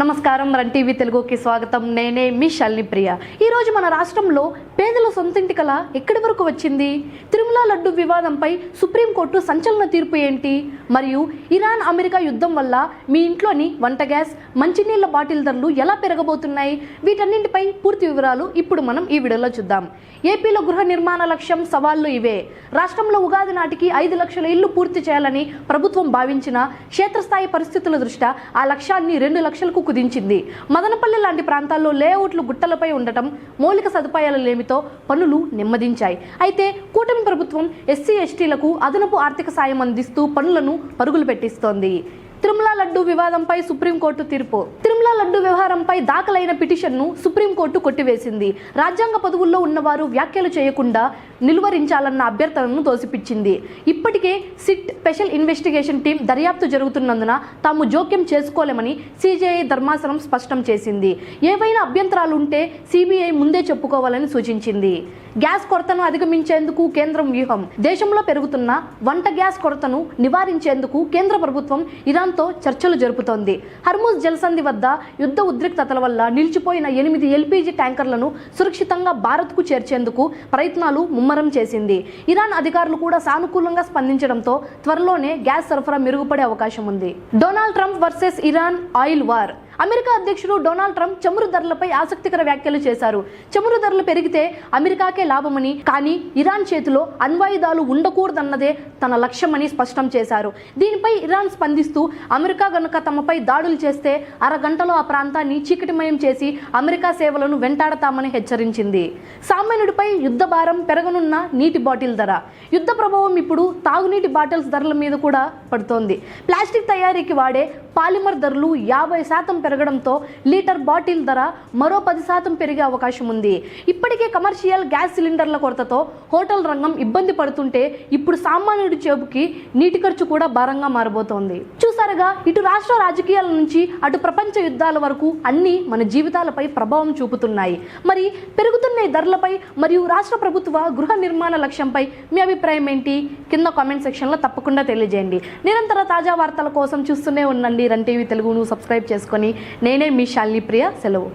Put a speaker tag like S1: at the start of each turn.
S1: నమస్కారం run TV తెలుగుకి స్వాగతం. నేనే మీ శాలిని ప్రియ. ఈ రోజు మన రాష్ట్రంలో పేదల సొంతింటి కల ఎక్కడి వరకు వచ్చింది? తిరుమల లడ్డు వివాదంపై సుప్రీంకోర్టు సంచలన తీర్పు ఏంటి? మరియు ఇరాన్ అమెరికా యుద్ధం వల్ల మీ ఇంట్లోని వంట గ్యాస్, మంచినీళ్ల బాటిల్ ధరలు ఎలా పెరగబోతున్నాయి? వీటన్నింటిపై పూర్తి వివరాలు ఇప్పుడు మనం ఈ వీడియోలో చూద్దాం. ఏపీలో గృహ నిర్మాణ లక్ష్యం, సవాళ్లు ఇవే. రాష్ట్రంలో ఉగాది నాటికి 5 లక్షల ఇళ్లు పూర్తి చేయాలని ప్రభుత్వం భావించిన క్షేత్రస్థాయి పరిస్థితుల దృష్ట్యా ఆ లక్ష్యాన్ని 2 లక్షలకు కుదించింది. మదనపల్లి లాంటి ప్రాంతాల్లో లేఅవుట్లు గుట్టలపై ఉండటం, మౌలిక సదుపాయాల లేమితో పనులు నెమ్మదించాయి. అయితే కూటమి ప్రభుత్వం ఎస్సీ ఎస్టీలకు అదనపు ఆర్థిక సాయం అందిస్తూ పనులను పరుగులు పెట్టిస్తోంది. తిరుమల లడ్డు వివాదంపై సుప్రీంకోర్టు తీర్పు. తిరుమల లడ్డు వ్యవహారంపై దాఖలైన పిటిషన్ను సుప్రీంకోర్టు కొట్టివేసింది. రాజ్యాంగ పదవుల్లో ఉన్నవారు వ్యాఖ్యలు చేయకుండా నిలువరించాలన్న అభ్యర్థనను తోసిపుచ్చింది. ఇప్పటికే సిట్ స్పెషల్ ఇన్వెస్టిగేషన్ టీం దర్యాప్తు జరుగుతున్నందున తాము జోక్యం చేసుకోలేమని సిజేఐ ధర్మాసనం స్పష్టం చేసింది. ఏవైనా అభ్యంతరాలు ఉంటే సిబిఐ ముందే చెప్పుకోవాలని సూచించింది. గ్యాస్ కొరతను అధిగమించేందుకు కేంద్రం వ్యూహం. దేశంలో పెరుగుతున్న వంట గ్యాస్ కొరతను నివారించేందుకు కేంద్ర ప్రభుత్వం ఇరాన్తో చర్చలు జరుపుతోంది. హర్ముజ్ జలసంధి వద్ద యుద్ధ ఉద్రిక్తతల వల్ల నిలిచిపోయిన 8 ఎల్పీజీ ట్యాంకర్లను సురక్షితంగా భారత్కు చేర్చేందుకు ప్రయత్నాలు ముమ్మరం చేసింది. ఇరాన్ అధికారులు కూడా సానుకూలంగా స్పందించడంతో త్వరలోనే గ్యాస్ సరఫరా మెరుగుపడే అవకాశం ఉంది. Donald Trump versus Iran oil war. America అధ్యక్షుడు డొనాల్డ్ ట్రంప్ చమురు ధరలపై ఆసక్తికర వ్యాఖ్యలు చేశారు. చమురు ధరలు పెరిగితే అమెరికాకే లాభమని, కానీ ఇరాన్ చేతిలో అణ్వాయుధాలు ఉండకూడదన్నదే తన లక్ష్యమని స్పష్టం చేశారు. దీనిపై ఇరాన్ స్పందిస్తూ అమెరికా గనుక తమపై దాడులు చేస్తే అరగంటలో ఆ ప్రాంతాన్ని చీకటిమయం చేసి అమెరికా సేవలను వెంటాడతామని హెచ్చరించింది. సామాన్యుడిపై యుద్ధ భారం, పెరగనున్న నీటి బాటిల్ ధర. యుద్ధ ప్రభావం ఇప్పుడు తాగునీటి బాటిల్స్ ధరల మీద కూడా పడుతోంది. ప్లాస్టిక్ తయారీకి వాడే పాలిమర్ ధరలు 50% పెరగడంతో లీటర్ బాటిల్ ధర మరో 10% పెరిగే అవకాశం ఉంది. ఇప్పటికే కమర్షియల్ గ్యాస్ సిలిండర్ల కొరతతో హోటల్ రంగం ఇబ్బంది పడుతుంటే ఇప్పుడు సామాన్యుడి చేపుకి నీటి ఖర్చు కూడా భారంగా మారబోతోంది. చూసారుగా, ఇటు రాష్ట్ర రాజకీయాల నుంచి అటు ప్రపంచ యుద్ధాల వరకు అన్ని మన జీవితాలపై ప్రభావం చూపుతున్నాయి. మరి పెరుగుతున్న ఈ ధరలపై మరియు రాష్ట్ర ప్రభుత్వ గృహ నిర్మాణ లక్ష్యంపై మీ అభిప్రాయం ఏంటి? కింద కామెంట్ సెక్షన్లో తప్పకుండా తెలియజేయండి. నిరంతర తాజా వార్తల కోసం చూస్తూనే ఉండండి రన్ టీవీ తెలుగును సబ్స్క్రైబ్ చేసుకొని. నేనే మీ శాలిని ప్రియ. సెలవు.